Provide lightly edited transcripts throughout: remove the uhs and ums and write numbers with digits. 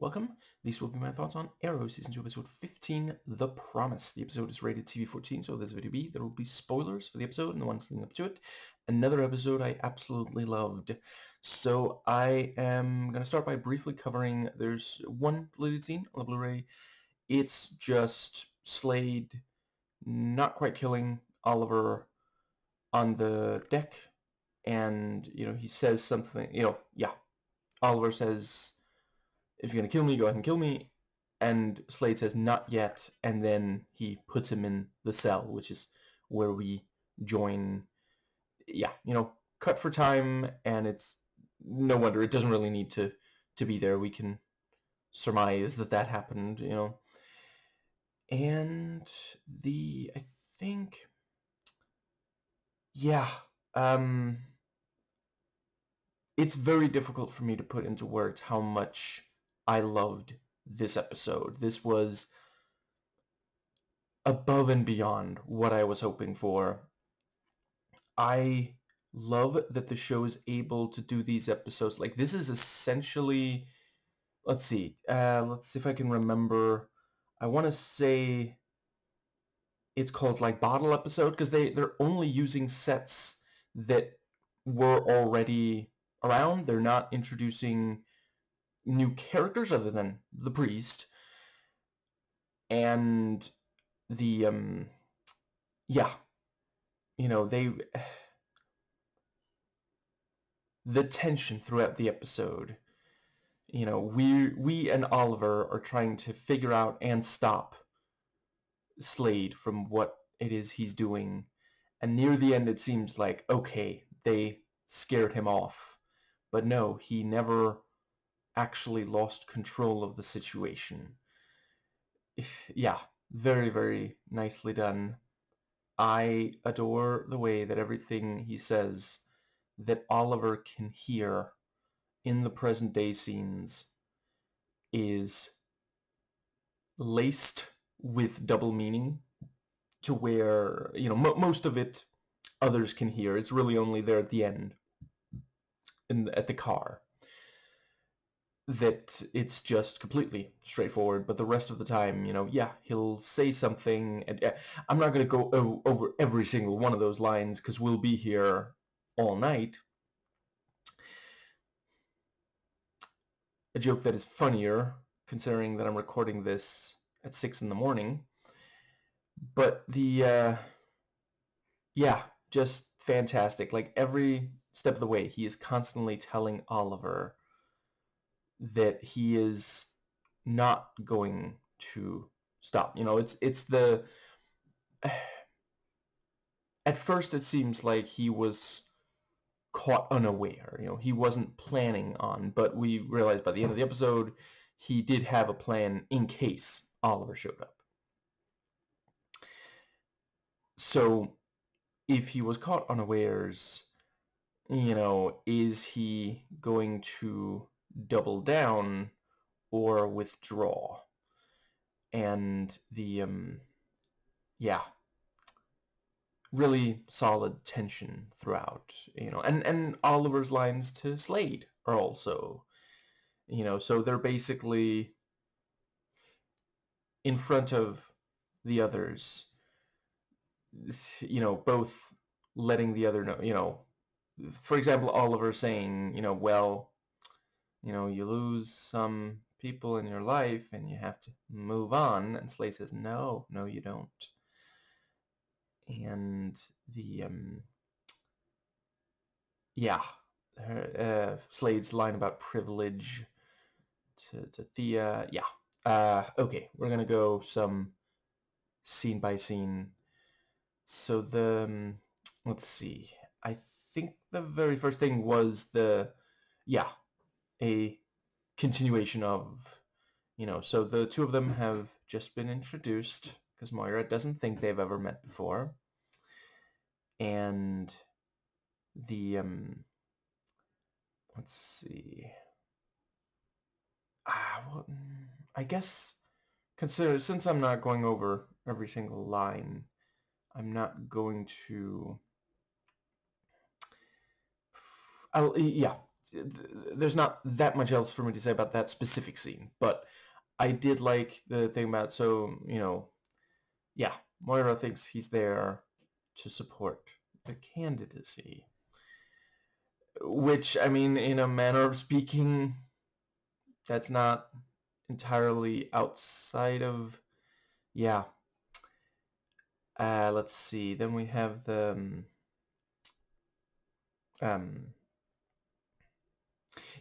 Welcome. These will be my thoughts on Arrow Season 2, Episode 15, The Promise. The episode is rated TV-14, so this video there will be spoilers for the episode and the ones leading up to it. Another episode I absolutely loved. So I am going to start by briefly covering, there's one deleted scene on the Blu-ray. It's just Slade not quite killing Oliver on the deck, and, he says something, Oliver says, if you're going to kill me, go ahead and kill me. And Slade says, not yet. And then he puts him in the cell, which is where we join. Cut for time. And it's no wonder. It doesn't really need to be there. We can surmise that happened, And it's very difficult for me to put into words how much I loved this episode. This was above and beyond what I was hoping for. I love that the show is able to do these episodes. Like, this is essentially, let's see if I can remember. I want to say it's called like bottle episode, because they're only using sets that were already around. They're not introducing new characters other than the priest and the the tension throughout the episode. We and Oliver are trying to figure out and stop Slade from what it is he's doing, and near the end it seems like, okay, they scared him off, but no, he never actually lost control of the situation. Yeah, very, very nicely done. I adore the way that everything he says that Oliver can hear in the present day scenes is laced with double meaning, to where, most of it others can hear. It's really only there at the end, at the car, that it's just completely straightforward. But the rest of the time, he'll say something, and I'm not going to go over every single one of those lines because we'll be here all night. A joke that is funnier, considering that I'm recording this at 6 in the morning. But just fantastic. Like, every step of the way, he is constantly telling Oliver that he is not going to stop. It's the... At first, it seems like he was caught unaware. He wasn't planning on, but we realized by the end of the episode, he did have a plan in case Oliver showed up. So, if he was caught unawares, is he going to double down or withdraw? And the really solid tension throughout, and Oliver's lines to Slade are also, so they're basically in front of the others, both letting the other know, for example, Oliver saying, you lose some people in your life and you have to move on, and Slade says, no, you don't. And the Slade's line about privilege to Thea. Okay, we're gonna go some scene by scene. So let's see. I think the very first thing was a continuation of, so the two of them have just been introduced, because Moira doesn't think they've ever met before. And the, let's see. I guess, since I'm not going over every single line, I'm not going to... there's not that much else for me to say about that specific scene, but I did like the thing about, so, yeah, Moira thinks he's there to support the candidacy, which, I mean, in a manner of speaking, that's not entirely outside of, yeah. Let's see, then we have the,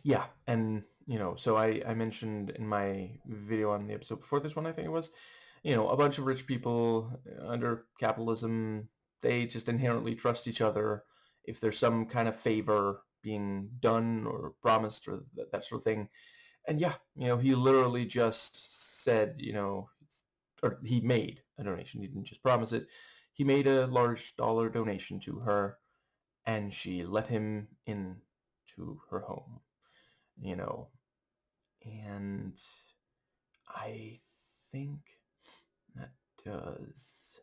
yeah, and, so I mentioned in my video on the episode before this one, I think it was, a bunch of rich people under capitalism, they just inherently trust each other. If there's some kind of favor being done or promised or that sort of thing. And yeah, he literally just said, or he made a donation. He didn't just promise it. He made a large dollar donation to her, and she let him in to her home, and I think that does.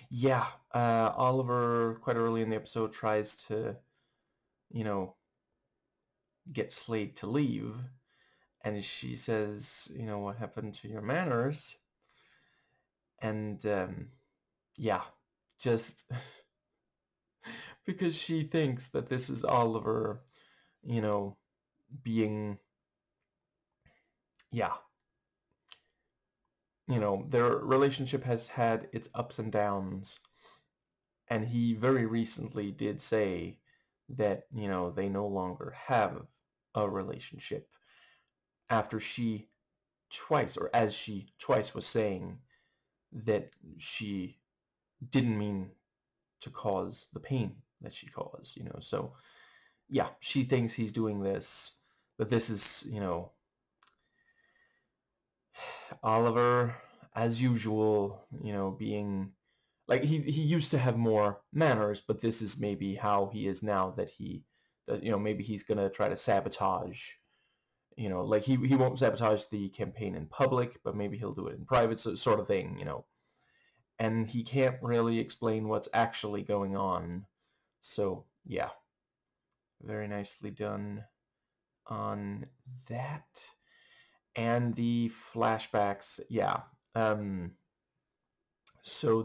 Yeah, Oliver, quite early in the episode, tries to, you know, get Slade to leave, and she says, what happened to your manners? And, yeah, just because she thinks that this is Oliver, being, yeah, their relationship has had its ups and downs, and he very recently did say that, they no longer have a relationship after she twice, or as she twice was saying that she didn't mean to cause the pain that she caused, So, yeah, she thinks he's doing this, but this is, Oliver, as usual, being like he used to have more manners, but this is maybe how he is now that maybe he's gonna try to sabotage, like he won't sabotage the campaign in public, but maybe he'll do it in private, sort of thing, and he can't really explain what's actually going on. So yeah, very nicely done on that. And the flashbacks, yeah. So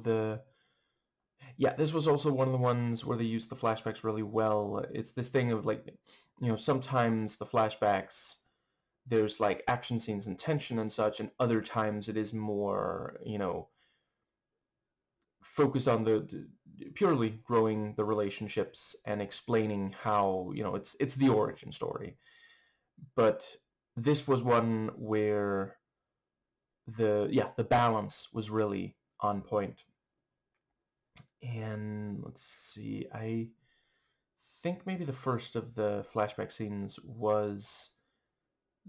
this was also one of the ones where they used the flashbacks really well. It's this thing of like, sometimes the flashbacks, there's like action scenes and tension and such, and other times it is more, focused on the purely growing the relationships and explaining how, it's the origin story. But this was one where the balance was really on point. And let's see, I think maybe the first of the flashback scenes was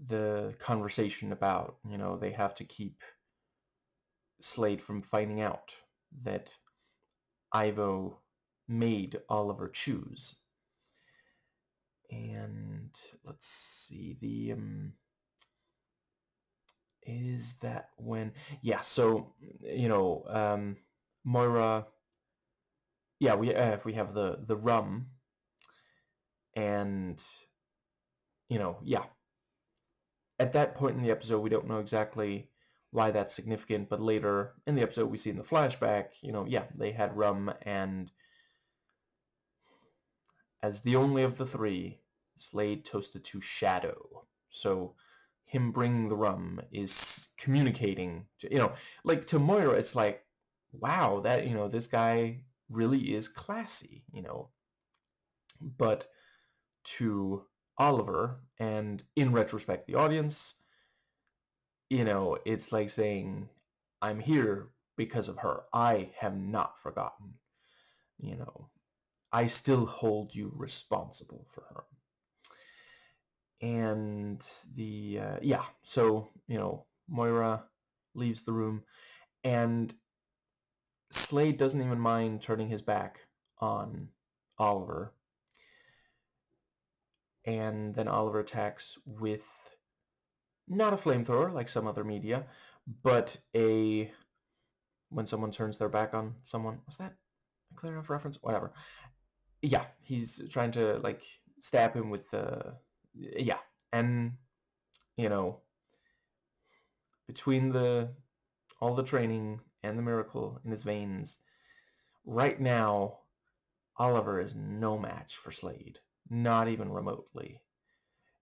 the conversation about, they have to keep Slade from finding out that Ivo made Oliver choose. And let's see, is that when, yeah, so, Moira, yeah, we have the rum, and, yeah, at that point in the episode, we don't know exactly why that's significant, but later in the episode, we see in the flashback, yeah, they had rum, and as the only of the three, Slade toasted to Shadow. So him bringing the rum is communicating to, like to Moira, it's like, wow, that, this guy really is classy, But to Oliver, and in retrospect, the audience, it's like saying, I'm here because of her. I have not forgotten, you know. I still hold you responsible for her. And so, Moira leaves the room, and Slade doesn't even mind turning his back on Oliver. And then Oliver attacks with not a flamethrower like some other media, but when someone turns their back on someone. Was that a clear enough reference? Whatever. Yeah, he's trying to like stab him with the yeah, and between all the training and the miracle in his veins, right now Oliver is no match for Slade, not even remotely.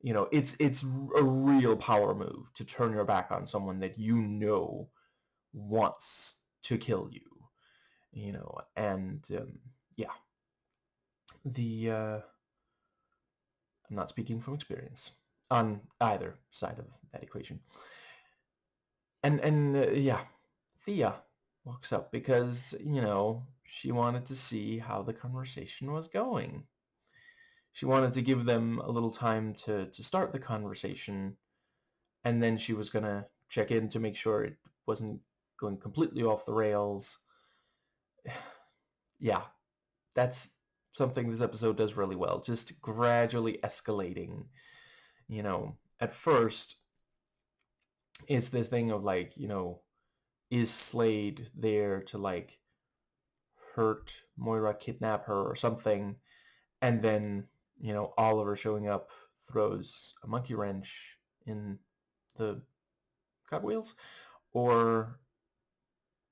It's a real power move to turn your back on someone that wants to kill you. And yeah, the I'm not speaking from experience on either side of that equation. And yeah, Thea walks up because she wanted to see how the conversation was going. She wanted to give them a little time to start the conversation, and then she was gonna check in to make sure it wasn't going completely off the rails. Yeah, that's something this episode does really well, just gradually escalating. At first it's this thing of like, is Slade there to like hurt Moira, kidnap her or something? And then, Oliver showing up throws a monkey wrench in the cogwheels? Or,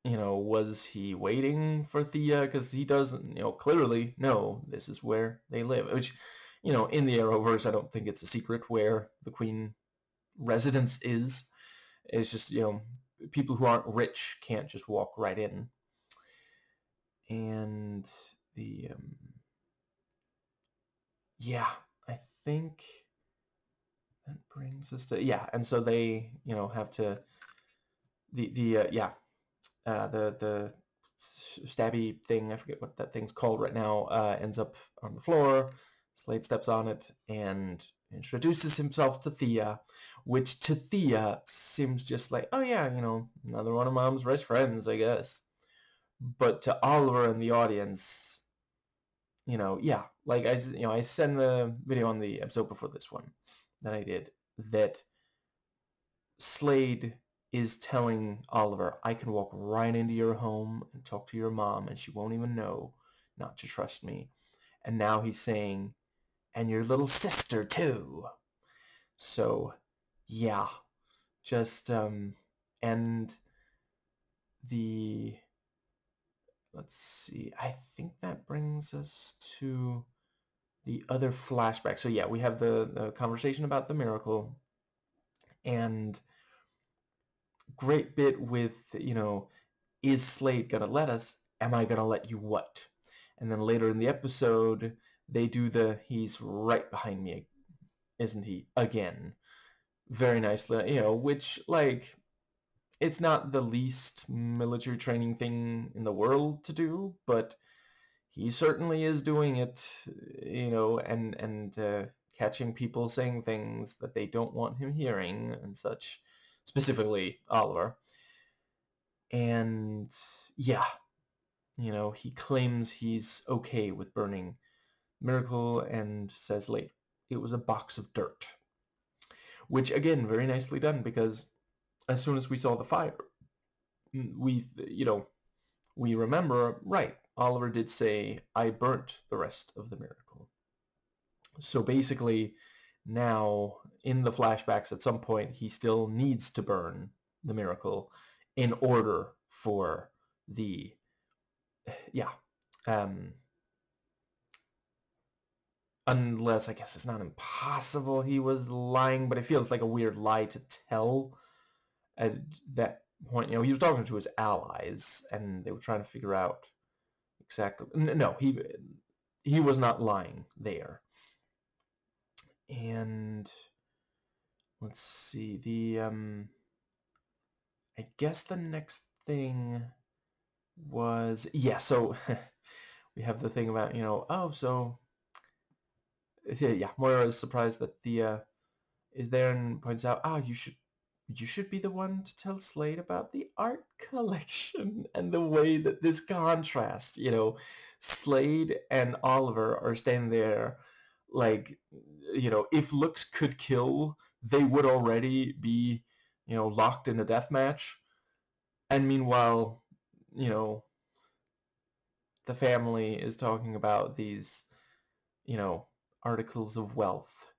was he waiting for Thea? Because he doesn't, clearly know this is where they live. Which, in the Arrowverse, I don't think it's a secret where the Queen residence is. It's just, people who aren't rich can't just walk right in. And the, yeah, I think that brings us to, yeah. And so they, have to, yeah, the stabby thing, I forget what that thing's called right now, ends up on the floor. Slade steps on it and introduces himself to Thea, which to Thea seems just like, oh yeah, another one of Mom's best friends, I guess. But to Oliver and the audience, yeah, like I sent the video on the episode before this one that I did, that Slade is telling Oliver, I can walk right into your home and talk to your mom and she won't even know not to trust me. And now he's saying, and your little sister too. So yeah, just and the, let's see, I think that brings us to the other flashback. So yeah, we have the conversation about the miracle, and great bit with, is Slade gonna let us? Am I gonna let you what? And then later in the episode, they do he's right behind me, isn't he? Again. Very nicely, which, like, it's not the least military training thing in the world to do, but he certainly is doing it, and catching people saying things that they don't want him hearing and such, specifically Oliver. And yeah, he claims he's okay with burning Miracle and says later it was a box of dirt. Which, again, very nicely done, because as soon as we saw the fire, we remember, right, Oliver did say, I burnt the rest of the Miracle. So basically, now, in the flashbacks, at some point, he still needs to burn the Miracle in order for the, yeah, unless, I guess it's not impossible he was lying, but it feels like a weird lie to tell at that point. He was talking to his allies, and they were trying to figure out exactly. No, he was not lying there. And let's see, I guess the next thing was, yeah, so we have the thing about, oh, so yeah, Moira is surprised that Thea is there and points out, you should be the one to tell Slade about the art collection. And the way that this contrast, Slade and Oliver are standing there like, if looks could kill, they would already be, locked in a death match. And meanwhile, the family is talking about these, articles of wealth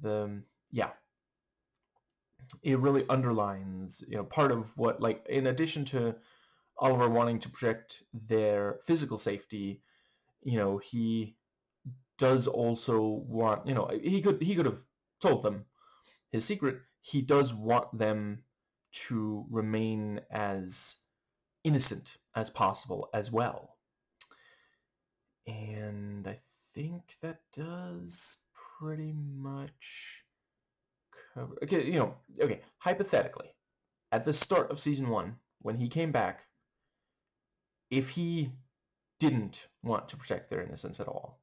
yeah, it really underlines, part of what, like, in addition to Oliver wanting to protect their physical safety, he does also want, he could have told them his secret. He does want them to remain as innocent as possible as well. And I think that does pretty much cover. Okay, hypothetically, at the start of season 1, when he came back, if he didn't want to protect their innocence at all,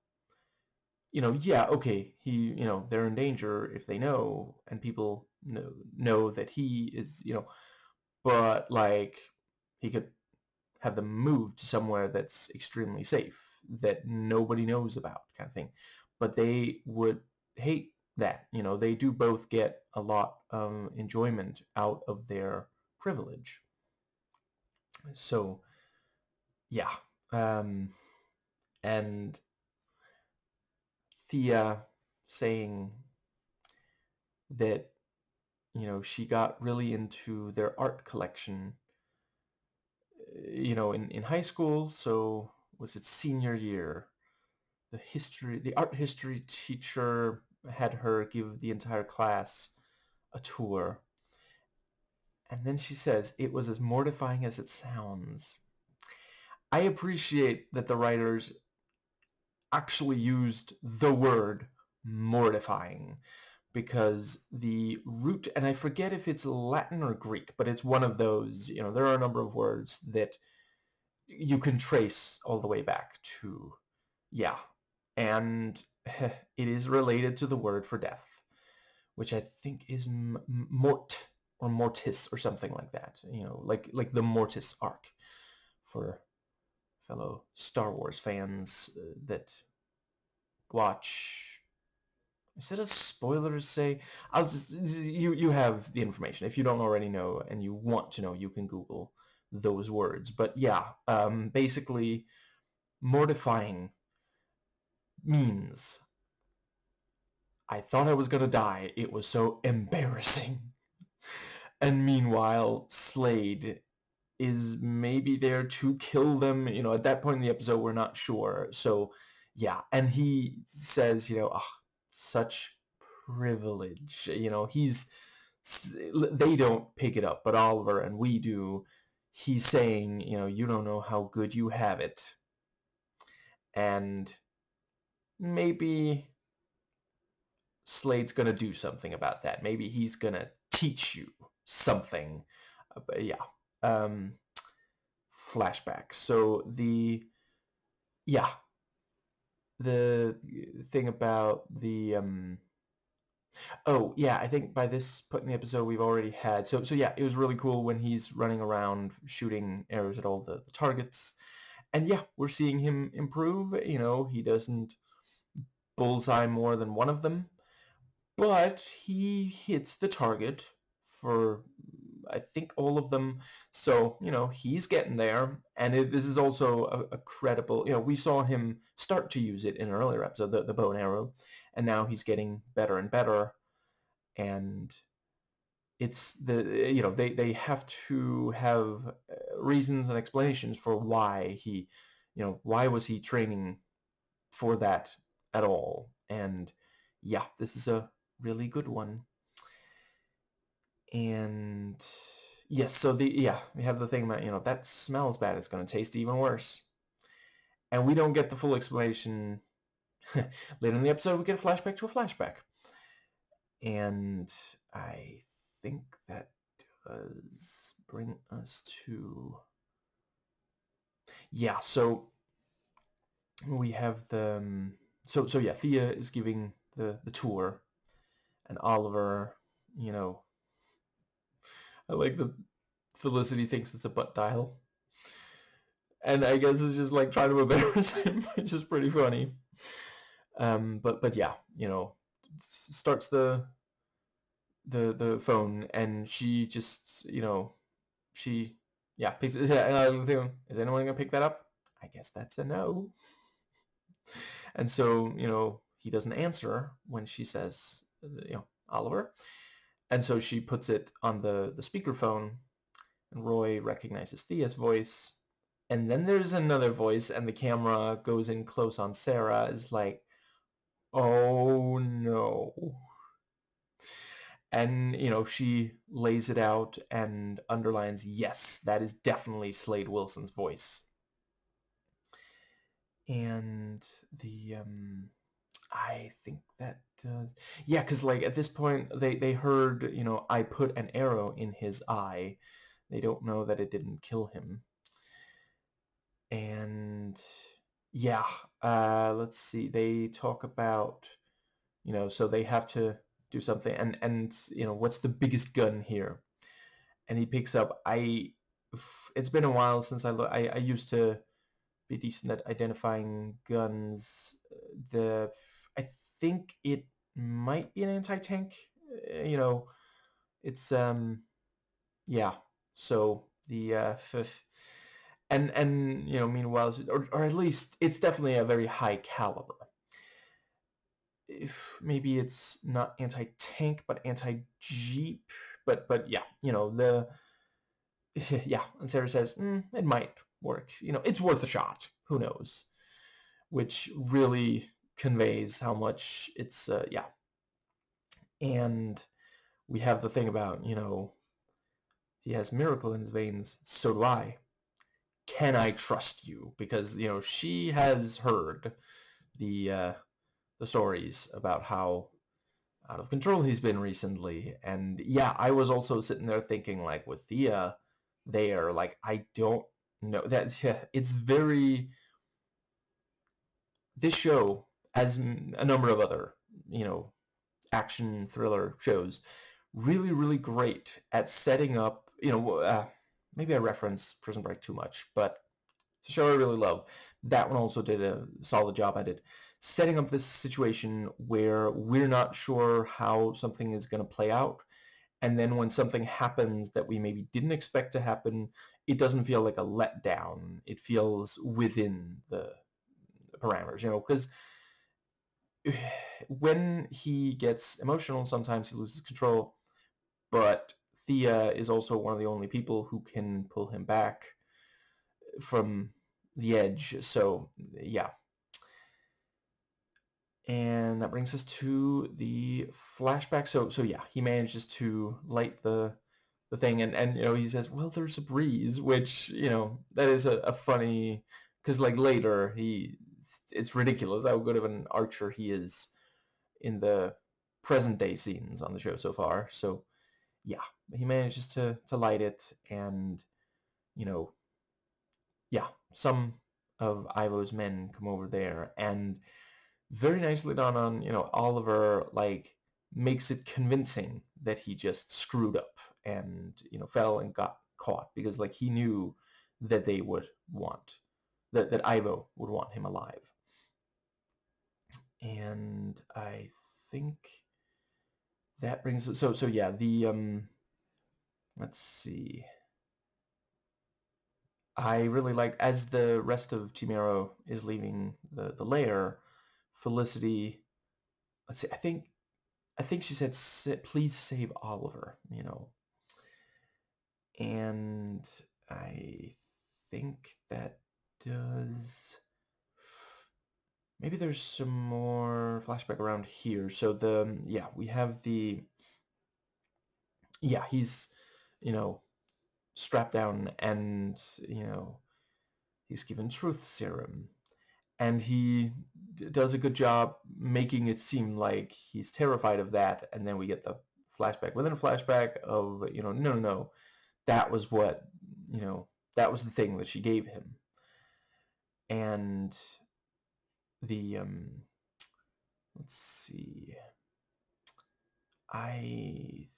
yeah, okay, they're in danger if they know, and people know that he is, but, like, he could have them moved to somewhere that's extremely safe, that nobody knows about, kind of thing. But they would hate that. They do both get a lot of enjoyment out of their privilege. So, yeah. And Thea saying that, she got really into their art collection, in high school. So was it senior year? The art history teacher had her give the entire class a tour. And then she says, it was as mortifying as it sounds. I appreciate that the writers actually used the word mortifying, because the root, and I forget if it's Latin or Greek, but it's one of those, there are a number of words that you can trace all the way back to, yeah. And it is related to the word for death, which I think is mort or mortis or something like that. Like the Mortis arc for fellow Star Wars fans that watch. Is it a spoiler to say? You have the information. If you don't already know and you want to know, you can Google those words. But yeah, basically, mortifying means I thought I was gonna die. It was so embarrassing. And meanwhile, Slade is maybe there to kill them. At that point in the episode, we're not sure. So, yeah. And he says, such privilege. They don't pick it up, but Oliver and we do. He's saying, you don't know how good you have it. And maybe Slade's going to do something about that. Maybe he's going to teach you something. But yeah. Flashback. So the thing about the oh yeah, I think by this point in the episode we've already had, so yeah, it was really cool when he's running around shooting arrows at all the targets. And yeah, we're seeing him improve. He doesn't bullseye more than one of them, but he hits the target for, I think, all of them. So, he's getting there. And this is also a credible, we saw him start to use it in an earlier episode, the bow and arrow, and now he's getting better and better. And it's they have to have reasons and explanations for why why was he training for that at all. And yeah, this is a really good one. And yes, so we have the thing about, that smells bad, it's going to taste even worse. And we don't get the full explanation. Later in the episode, we get a flashback to a flashback. And I think that does bring us to... Yeah, so we have the... So yeah, Thea is giving the tour, and Oliver, I like that Felicity thinks it's a butt dial. And I guess it's just like trying to embarrass him, which is pretty funny. But yeah, starts the phone, and she just, she picks it. And I'm thinking, is anyone gonna pick that up? I guess that's a no. And so, he doesn't answer when she says Oliver. And so she puts it on the speakerphone, and Roy recognizes Thea's voice. And then there's another voice, and the camera goes in close on Sarah. Is like, oh no. And, she lays it out and underlines, yes, that is definitely Slade Wilson's voice. And I think that, yeah, because, like, at this point, they heard, I put an arrow in his eye. They don't know that it didn't kill him. And, yeah, let's see. They talk about, so they have to do something. And what's the biggest gun here? And he picks up, it's been a while since I used to be decent at identifying guns. I think it might be an anti-tank. It's yeah. So the and meanwhile, or at least it's definitely a very high caliber. If maybe it's not anti-tank but anti-jeep, but yeah, the yeah. And Sarah says it might work. It's worth a shot. Who knows? Which really conveys how much it's yeah. And we have the thing about he has miracle in his veins. So do I. Can I trust you? Because she has heard the stories about how out of control he's been recently. And yeah, I was also sitting there thinking, like, with Thea there, like, I don't know that. Yeah, it's very, this show, as a number of other action thriller shows, really, really great at setting up, maybe I reference Prison Break too much, but it's a show I really love. That one also did a solid job at it, setting up this situation where we're not sure how something is going to play out. And then when something happens that we maybe didn't expect to happen, it doesn't feel like a letdown. It feels within the parameters, because when he gets emotional, sometimes he loses control. But Thea is also one of the only people who can pull him back from the edge. So yeah. And that brings us to the flashback. So yeah, he manages to light the thing, and he says, well, there's a breeze, which that is a funny, because like later it's ridiculous how good of an archer he is in the present day scenes on the show so far. So yeah, he manages to light it, and yeah, some of Ivo's men come over there, and very nicely done on Oliver, like, makes it convincing that he just screwed up and fell and got caught, because like he knew that they would want that Ivo would want him alive. And I think that brings us, so yeah, the let's see. I really like, as the rest of Team Arrow is leaving the lair, Felicity, let's see, I think she said, please save Oliver, and I think that does, maybe there's some more flashback around here. So yeah, we have yeah, he's, strapped down, and, he's given truth serum, and he does a good job making it seem like he's terrified of that. And then we get the flashback within a flashback of, no, that was what, that was the thing that she gave him. And the let's see, I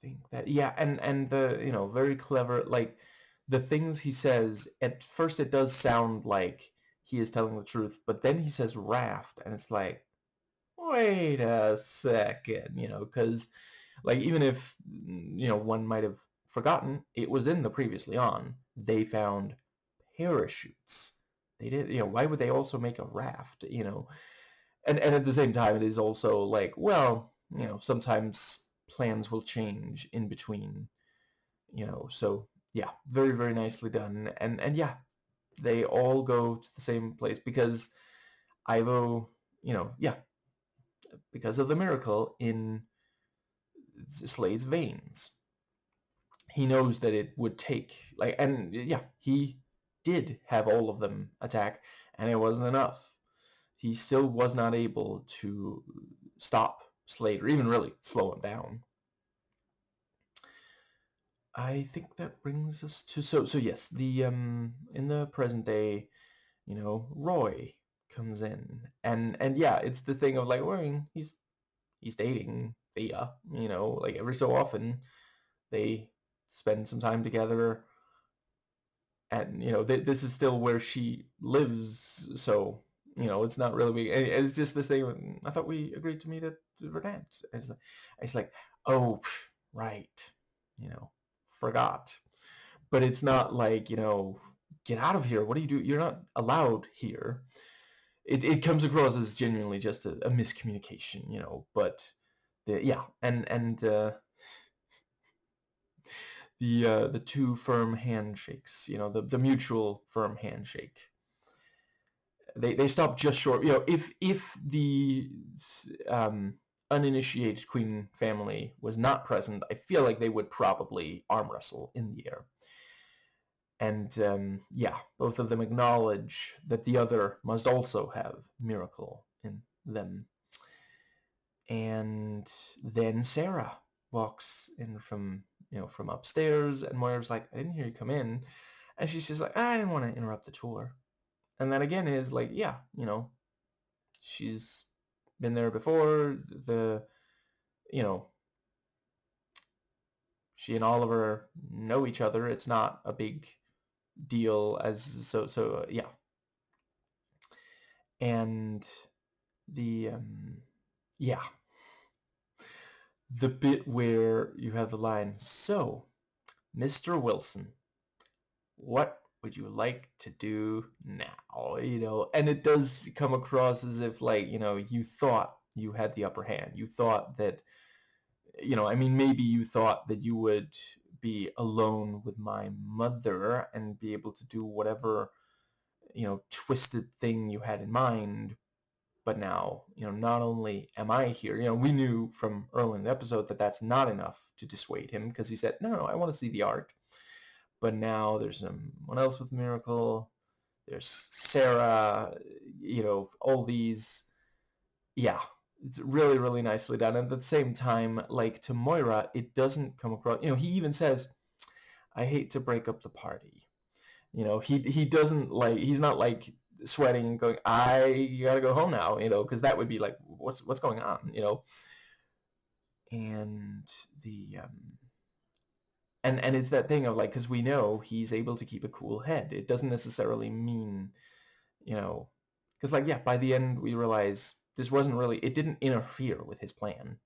think that, yeah, and the very clever, like, the things he says, at first it does sound like he is telling the truth, but then he says raft, and it's like, wait a second, because like, even if one might have forgotten, it was in the previously on, they found parachutes. They did, why would they also make a raft, and at the same time, it is also like, well, sometimes plans will change in between, so yeah, very, very nicely done. And yeah, they all go to the same place because Ivo, yeah, because of the miracle in Slade's veins. He knows that it would take, and yeah, he did have all of them attack, and it wasn't enough. He still was not able to stop Slade or even really slow him down. I think that brings us to, so yes, the in the present day, Roy comes in, and yeah, it's the thing of like, well, he's dating Thea, like every so often they spend some time together, and this is still where she lives, so it's not really big. It's just this thing. I thought we agreed to meet at Verdant. It's like, oh, right, forgot. But it's not like, get out of here. What do you do? You're not allowed here. It comes across as genuinely just a miscommunication, but yeah, and the two firm handshakes, the mutual firm handshake. They stop just short. If the uninitiated Queen family was not present, I feel like they would probably arm wrestle in the air. And yeah, both of them acknowledge that the other must also have miracle in them. And then Sarah walks in from upstairs, and Moira's like, I didn't hear you come in. And she's just like, I didn't want to interrupt the tour. And that again is like, yeah, she's been there before. You know, she and Oliver know each other. It's not a big deal yeah. And the yeah, the bit where you have the line, so Mr. Wilson, what would you like to do now? And it does come across as if, like, you thought you had the upper hand. You thought that, maybe you thought that you would be alone with my mother and be able to do whatever, twisted thing you had in mind. But now, not only am I here, we knew from early in the episode that that's not enough to dissuade him, because he said, no, I want to see the art. But now there's someone else with Miracle. There's Sarah, all these. Yeah, it's really, really nicely done. And at the same time, like, to Moira, it doesn't come across, he even says, I hate to break up the party. He doesn't, like, he's not like sweating and going, I gotta go home now, because that would be like, what's going on, and the and it's that thing of, like, because we know he's able to keep a cool head. It doesn't necessarily mean, because, like, yeah, by the end we realize this wasn't really, it didn't interfere with his plan.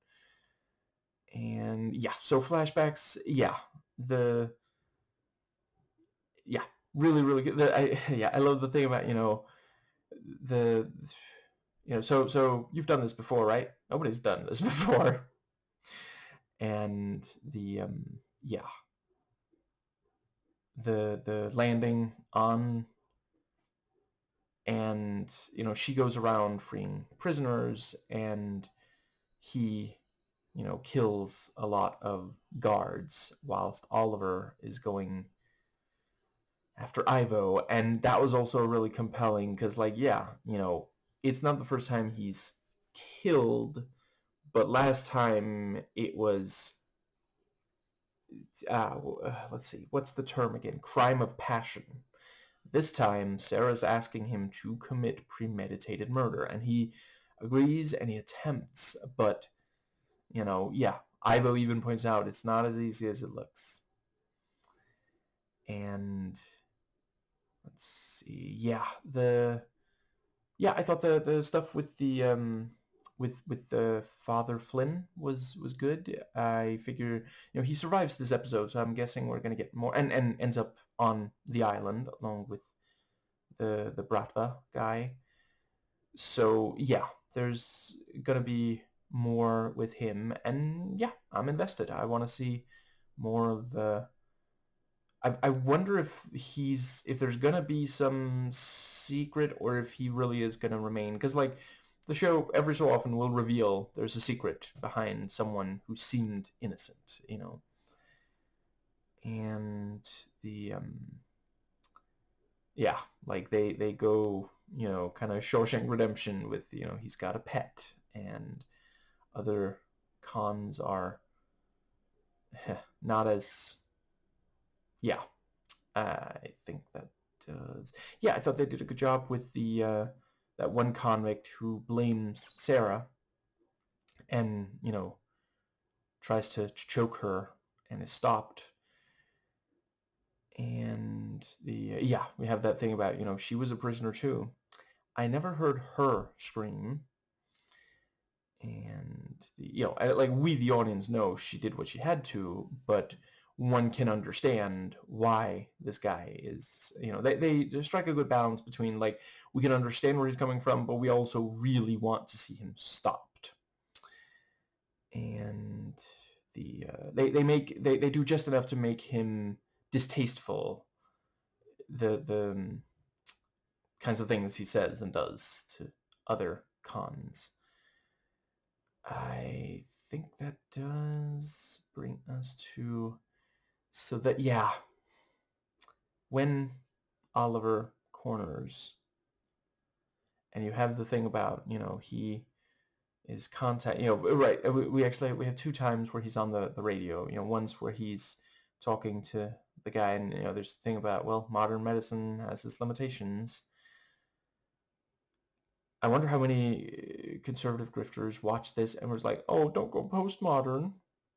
And yeah, so flashbacks, yeah, really, really good. I love the thing about, the so you've done this before, right? Nobody's done this before. And the yeah, the landing on, and she goes around freeing prisoners, and he kills a lot of guards whilst Oliver is going after Ivo. And that was also really compelling because, like, yeah, it's not the first time he's killed, but last time it was let's see, what's the term again? Crime of passion. This time, Sarah's asking him to commit premeditated murder, and he agrees and he attempts, but, yeah, Ivo even points out it's not as easy as it looks. And let's see, I thought the stuff with the with the Father Flynn was good. I figure, he survives this episode, so I'm guessing we're gonna get more, and ends up on the island along with the Bratva guy. So yeah, there's gonna be more with him, and yeah, I'm invested. I want to see more of I wonder if there's gonna be some secret, or if he really is gonna remain, because like the show every so often will reveal there's a secret behind someone who seemed innocent, and yeah, like they go, kind of Shawshank Redemption with, he's got a pet, and other cons are not as, yeah. I think that does. Yeah, I thought they did a good job with the that one convict who blames Sarah and, tries to choke her and is stopped. And yeah, we have that thing about, she was a prisoner too. I never heard her scream. And like, we the audience know she did what she had to, but one can understand why this guy is, they strike a good balance between, like, we can understand where he's coming from, but we also really want to see him stopped. And they do just enough to make him distasteful, the kinds of things he says and does to other cons. I think that does bring us to, so that, yeah, when Oliver corners, and you have the thing about, he is right, we have two times where he's on the radio, once where he's talking to the guy, and, there's the thing about, well, modern medicine has its limitations. I wonder how many conservative grifters watch this and was like, oh, don't go postmodern.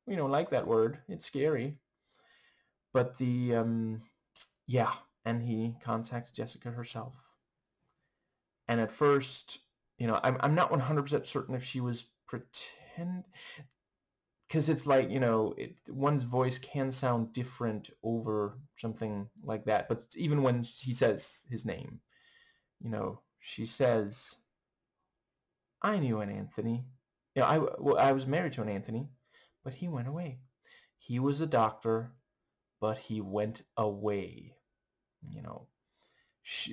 We don't like that word. It's scary. But yeah, and he contacts Jessica herself. And at first, I'm not 100% certain if she was pretend, because it's like, one's voice can sound different over something like that. But even when she says his name, she says, I knew an Anthony. I was married to an Anthony, but he went away. He was a doctor, but he went away.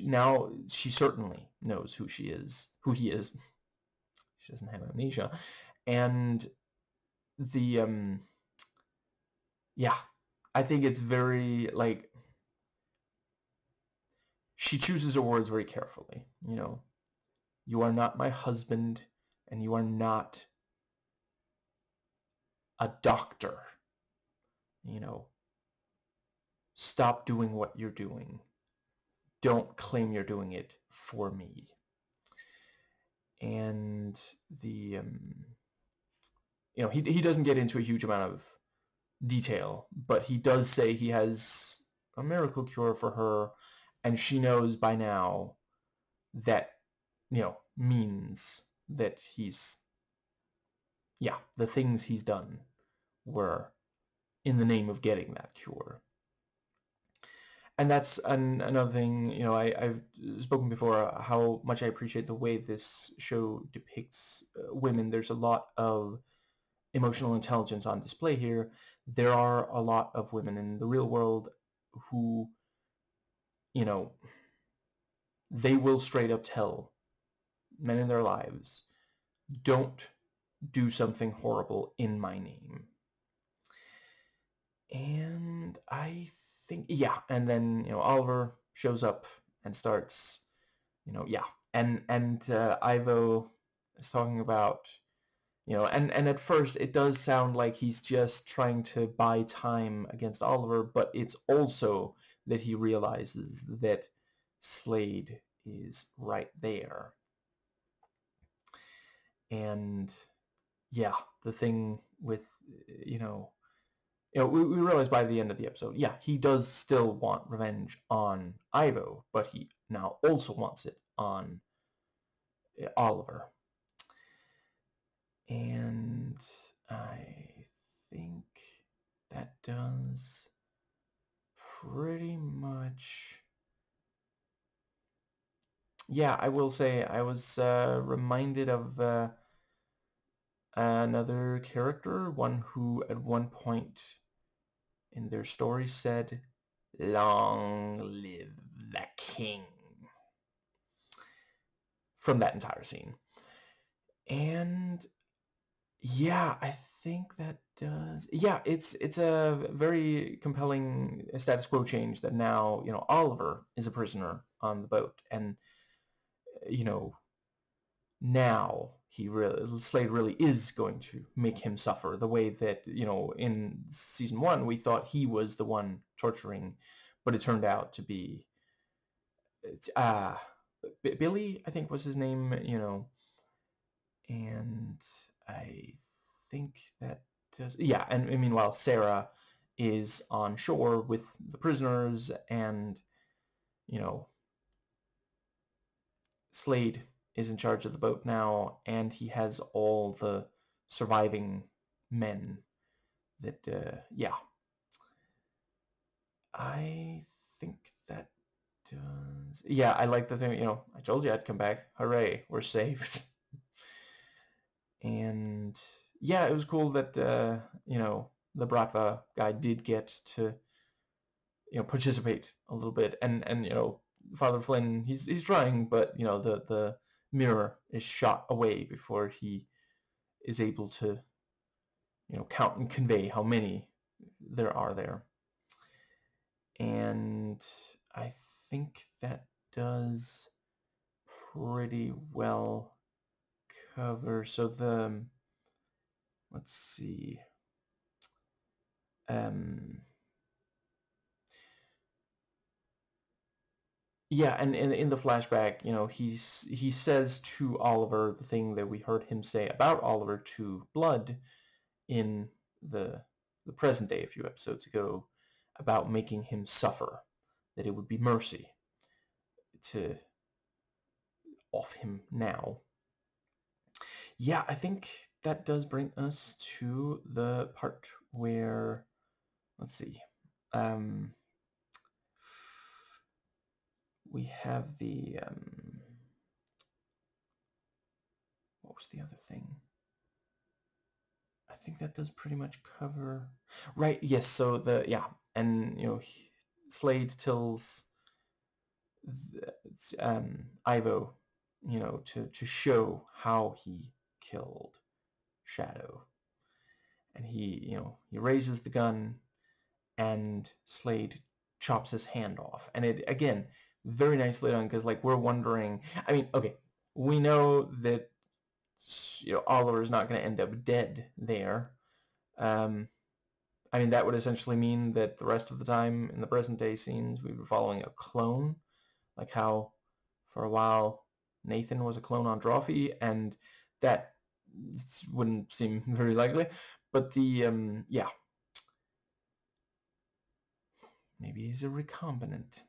Now she certainly knows who he is. She doesn't have amnesia, and yeah, I think it's very, like, she chooses her words very carefully. You are not my husband, and you are not a doctor. Stop doing what you're doing. Don't claim you're doing it for me. And he doesn't get into a huge amount of detail, but he does say he has a miracle cure for her, and she knows by now that, means that the things he's done were in the name of getting that cure. And that's another thing, I've spoken before, how much I appreciate the way this show depicts women. There's a lot of emotional intelligence on display here. There are a lot of women in the real world who, they will straight up tell men in their lives, don't do something horrible in my name. And I think, yeah, and then, Oliver shows up and starts, and Ivo is talking about, and at first it does sound like he's just trying to buy time against Oliver, but it's also that he realizes that Slade is right there. And yeah, the thing with, we realize by the end of the episode, yeah, he does still want revenge on Ivo, but he now also wants it on Oliver. And I think that does pretty much... Yeah, I will say I was reminded of another character, one who at one point in their story said, "Long live the king," from that entire scene. And yeah, I think that does. Yeah, it's a very compelling status quo change that now, Oliver is a prisoner on the boat, and you know, now Slade really is going to make him suffer the way that, in season 1 we thought he was the one torturing, but it turned out to be uh Billy, I think was his name, and I think that does, yeah. And meanwhile, Sarah is on shore with the prisoners, and you know Slade is in charge of the boat now, and he has all the surviving men that, yeah. I think that does. Yeah, I like the thing, I told you I'd come back. Hooray, we're saved. And yeah, it was cool that, the Bratva guy did get to, participate a little bit. And Father Flynn, he's trying, but, the mirror is shot away before he is able to, count and convey how many there are there. And I think that does pretty well cover. So let's see. Yeah, and in the flashback, he says to Oliver the thing that we heard him say about Oliver to Blood in the present day a few episodes ago, about making him suffer, that it would be mercy to off him now. Yeah, I think that does bring us to the part where, let's see, we have the, what was the other thing? I think that does pretty much cover, right? Yes. So and Slade tells Ivo, to show how he killed Shadow, and he raises the gun, and Slade chops his hand off, and it again very nicely done, because like we're wondering. I mean, okay, we know that Oliver is not going to end up dead there. I mean, that would essentially mean that the rest of the time in the present day scenes we were following a clone, like how for a while Nathan was a clone on Drawfee, and that wouldn't seem very likely. But yeah, maybe he's a recombinant.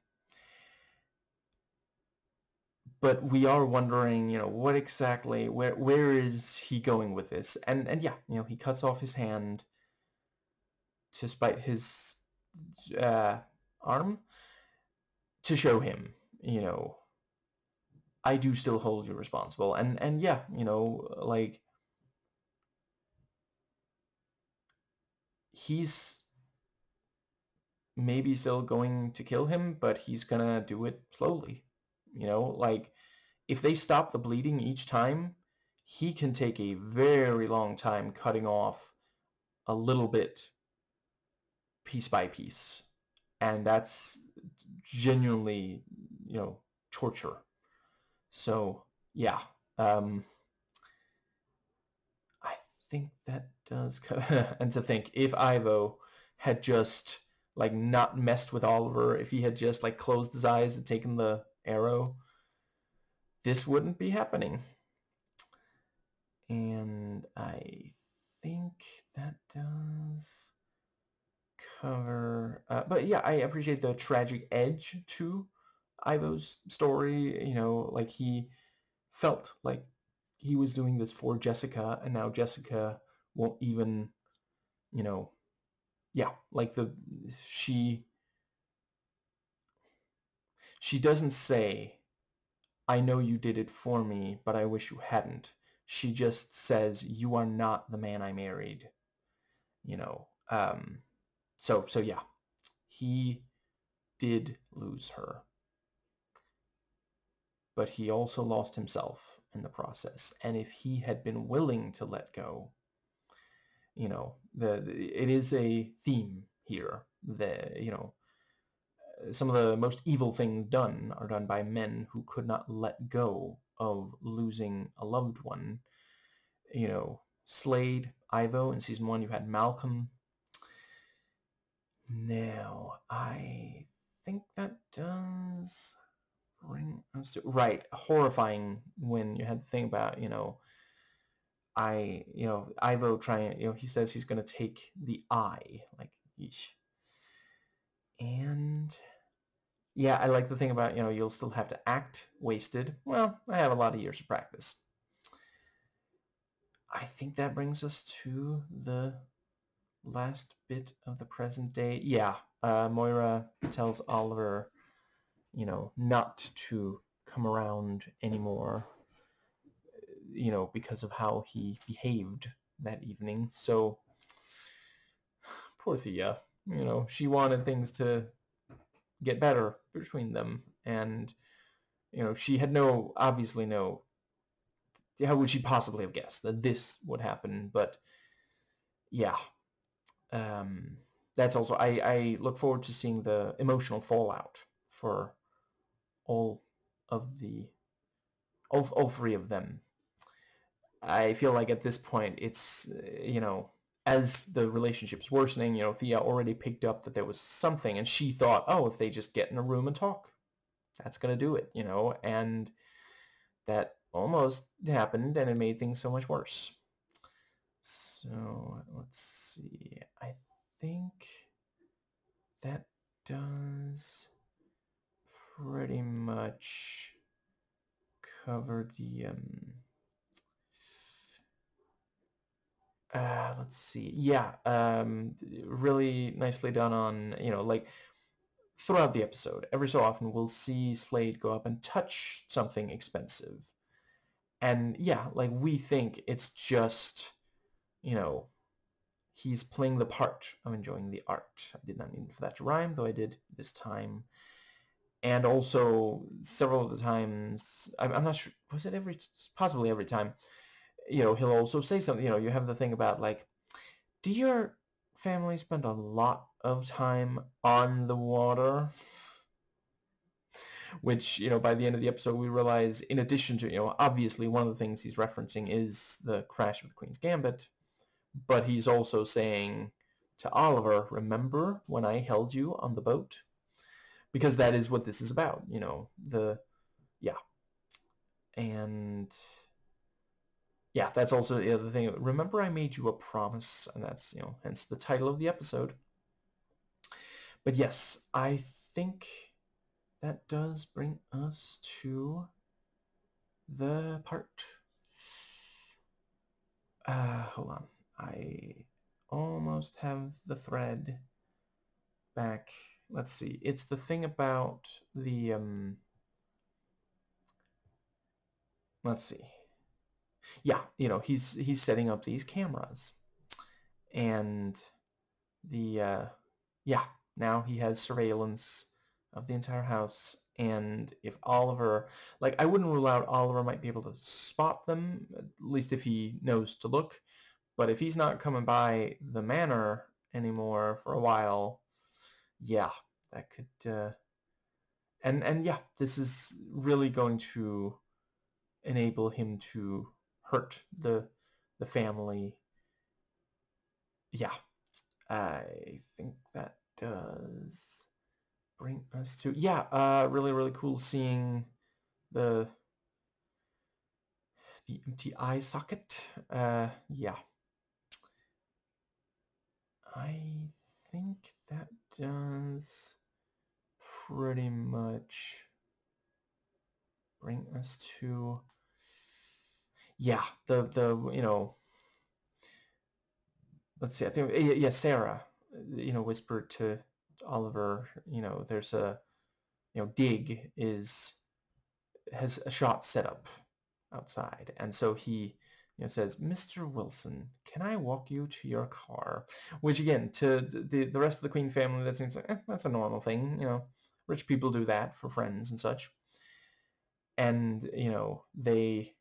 But we are wondering, what exactly, where is he going with this? And yeah, he cuts off his hand to spite his arm, to show him, I do still hold you responsible. And yeah, like, he's maybe still going to kill him, but he's gonna do it slowly. Like, if they stop the bleeding each time, he can take a very long time cutting off a little bit, piece by piece. And that's genuinely, torture. So, yeah. I think that does and to think, if Ivo had just like not messed with Oliver, if he had just like closed his eyes and taken the arrow, this wouldn't be happening. And I think that does cover, but yeah, I appreciate the tragic edge to Ivo's story. Like, he felt like he was doing this for Jessica, and now Jessica won't even, yeah, like she doesn't say, "I know you did it for me, but I wish you hadn't." she just says, "You are not the man I married." So yeah, he did lose her, but he also lost himself in the process. And if he had been willing to let go, it is a theme here. Some of the most evil things done are done by men who could not let go of losing a loved one. Slade, Ivo. In season 1, you had Malcolm. Now, I think that does bring us to... Right, horrifying when you had to think about, Ivo trying, he says he's going to take the eye. Like, yeesh. And... yeah, I like the thing about, you'll still have to act wasted. Well, I have a lot of years of practice. I think that brings us to the last bit of the present day. Yeah, Moira tells Oliver, not to come around anymore, because of how he behaved that evening. So, poor Thea, she wanted things to get better between them. And, she had obviously no, how would she possibly have guessed that this would happen? But, yeah. That's also, I look forward to seeing the emotional fallout for all three of them. I feel like at this point it's, as the relationship's worsening, Thea already picked up that there was something, and she thought, oh, if they just get in a room and talk, that's going to do it, and that almost happened, and it made things so much worse. So let's see. I think that does pretty much cover the let's see. Yeah, really nicely done on, like throughout the episode. Every so often we'll see Slade go up and touch something expensive. And yeah, like we think it's just, he's playing the part of enjoying the art. I did not mean for that to rhyme, though I did this time. And also several of the times, I'm not sure, was it possibly every time, he'll also say something, you have the thing about like, do your family spend a lot of time on the water? Which, by the end of the episode, we realize, in addition to, obviously one of the things he's referencing is the crash of the Queen's Gambit, but he's also saying to Oliver, remember when I held you on the boat? Because that is what this is about, yeah. And yeah, that's also the other thing. Remember I made you a promise, and that's, hence the title of the episode. But yes, I think that does bring us to the part. Hold on. I almost have the thread back. Let's see. It's the thing about the, let's see. Yeah, he's setting up these cameras. And the, yeah, now he has surveillance of the entire house. And if Oliver, like, I wouldn't rule out Oliver might be able to spot them, at least if he knows to look. But if he's not coming by the manor anymore for a while, yeah, that could, and yeah, this is really going to enable him to hurt the family. Yeah, I think that does bring us to, yeah, really, really cool seeing the empty eye socket. Yeah. I think that does pretty much bring us to, yeah, the let's see, I think, yeah, Sarah, whispered to Oliver, there's a, Dig has a shot set up outside, and so he says, "Mr. Wilson, can I walk you to your car?" Which again, to the rest of the Queen family, that seems like that's a normal thing. Rich people do that for friends and such. And they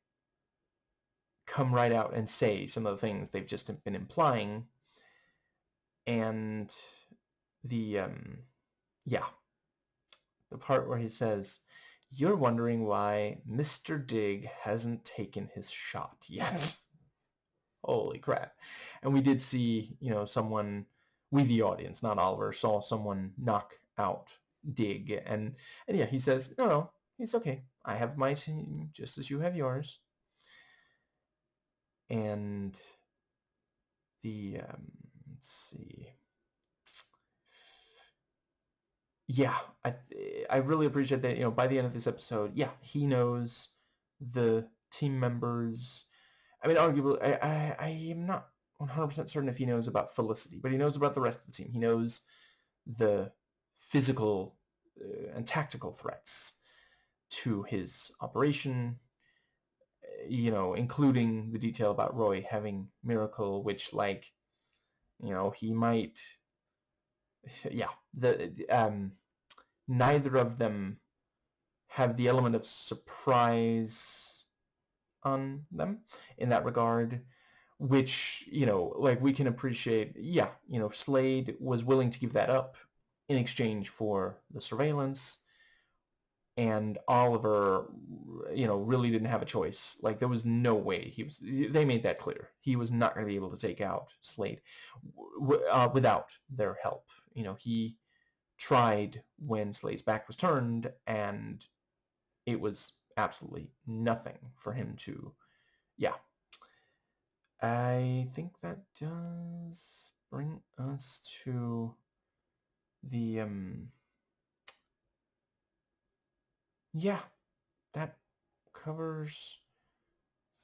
come right out and say some of the things they've just been implying. And the the part where he says, "You're wondering why Mr. Dig hasn't taken his shot yet." Holy crap. And we did see, someone, we the audience, not Oliver, saw someone knock out Dig. And yeah, he says, no, it's okay. I have my team just as you have yours. And let's see. Yeah, I really appreciate that, by the end of this episode, yeah, he knows the team members. I mean, arguably, I am not 100% certain if he knows about Felicity, but he knows about the rest of the team. He knows the physical and tactical threats to his operation, including the detail about Roy having Miracle, which, he might, yeah, neither of them have the element of surprise on them in that regard, which, we can appreciate. Yeah, Slade was willing to give that up in exchange for the surveillance, and Oliver, really didn't have a choice. Like, there was no way they made that clear. He was not going to be able to take out Slade without their help. He tried when Slade's back was turned, and it was absolutely nothing for him to, yeah. I think that does bring us to the, yeah, that covers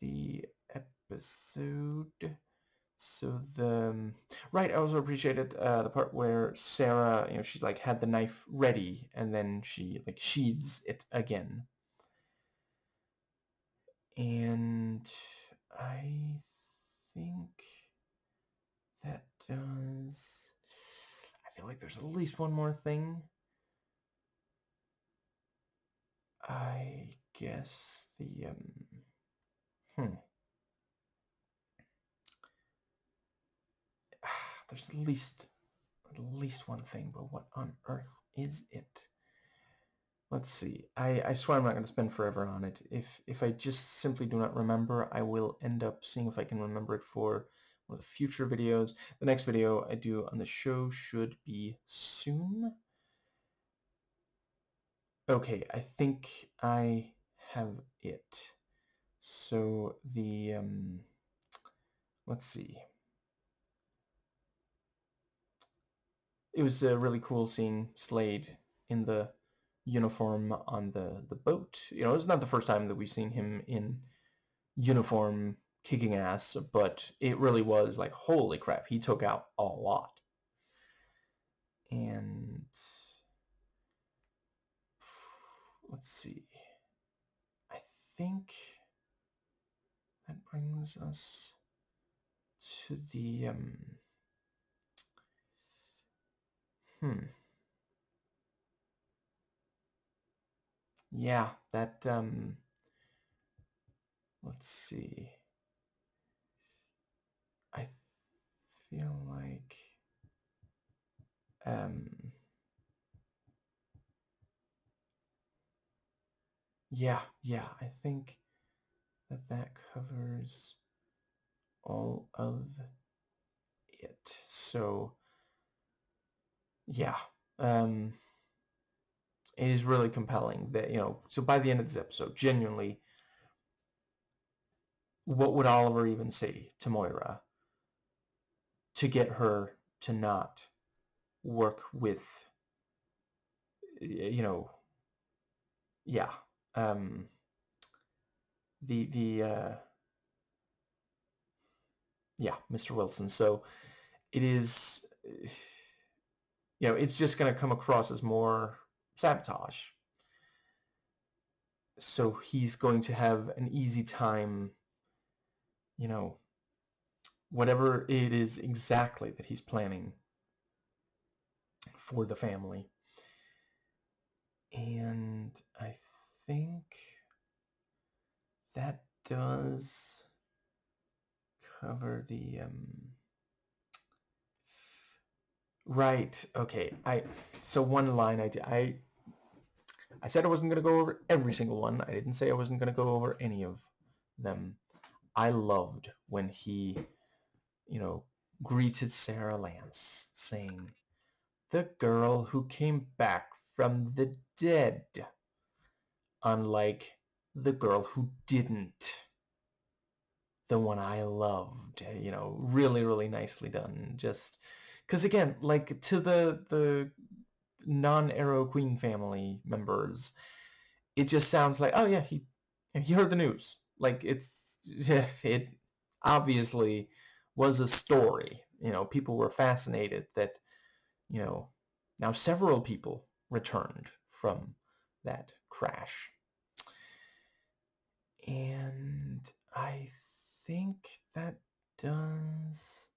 the episode. So right, I also appreciated the part where Sarah, she had the knife ready, and then she sheathes it again. And I think that does, I feel like there's at least one more thing. I guess the there's at least one thing, but what on earth is it? Let's see. I swear I'm not going to spend forever on it. If I just simply do not remember, I will end up seeing if I can remember it for one of the future videos. The next video I do on the show should be soon. Okay, I think I have it. So the let's see. It was really cool seeing Slade in the uniform on the boat. It's not the first time that we've seen him in uniform kicking ass, but it really was like, holy crap, he took out a lot. And let's see. I think that brings us to the yeah, that let's see. I feel like yeah, I think that covers all of it. So yeah, it is really compelling that, so by the end of this episode, genuinely, what would Oliver even say to Moira to get her to not work with, yeah, yeah, Mr. Wilson. So it is, it's just going to come across as more sabotage. So he's going to have an easy time, you know, whatever it is exactly that he's planning for the family. And I think that does cover the right. Okay. So one line I said I wasn't going to go over every single one. I didn't say I wasn't going to go over any of them. I loved when he, greeted Sarah Lance saying, "The girl who came back from the dead," unlike the girl who didn't. The one I loved, really, really nicely done. Just because, again, like to the non-Arrow Queen family members, it just sounds like, oh yeah, he heard the news. Like it obviously was a story. People were fascinated that, now several people returned from that crash. And I think that does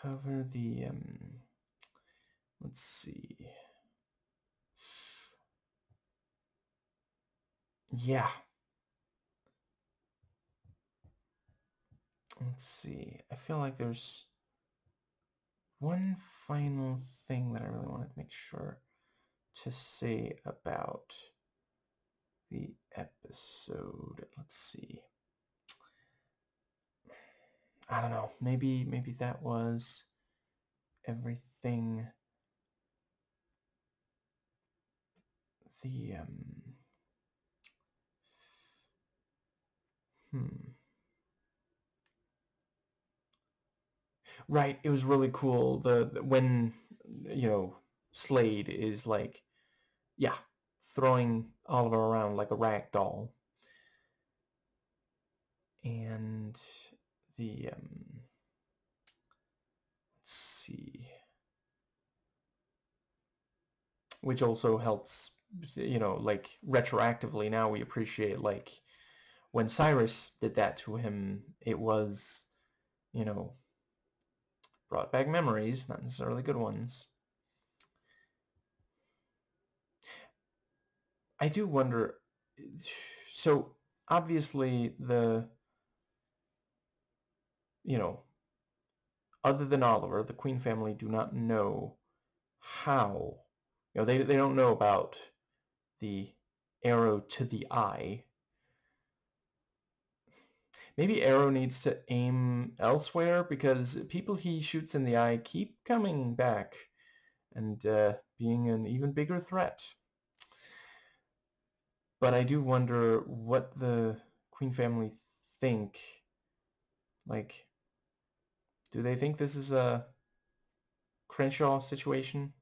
cover the, let's see. Yeah. Let's see. I feel like there's one final thing that I really wanted to make sure to say about the episode. Let's see. I don't know. Maybe that was everything. The Right, it was really cool. When Slade is like, yeah, throwing Oliver around like a rag doll, and the let's see, which also helps, like retroactively now we appreciate, like when Cyrus did that to him, it was, brought back memories, not necessarily good ones. I do wonder, so obviously other than Oliver, the Queen family do not know how, they don't know about the arrow to the eye. Maybe Arrow needs to aim elsewhere, because people he shoots in the eye keep coming back and being an even bigger threat. But I do wonder what the Queen family think. Like, do they think this is a Crenshaw situation?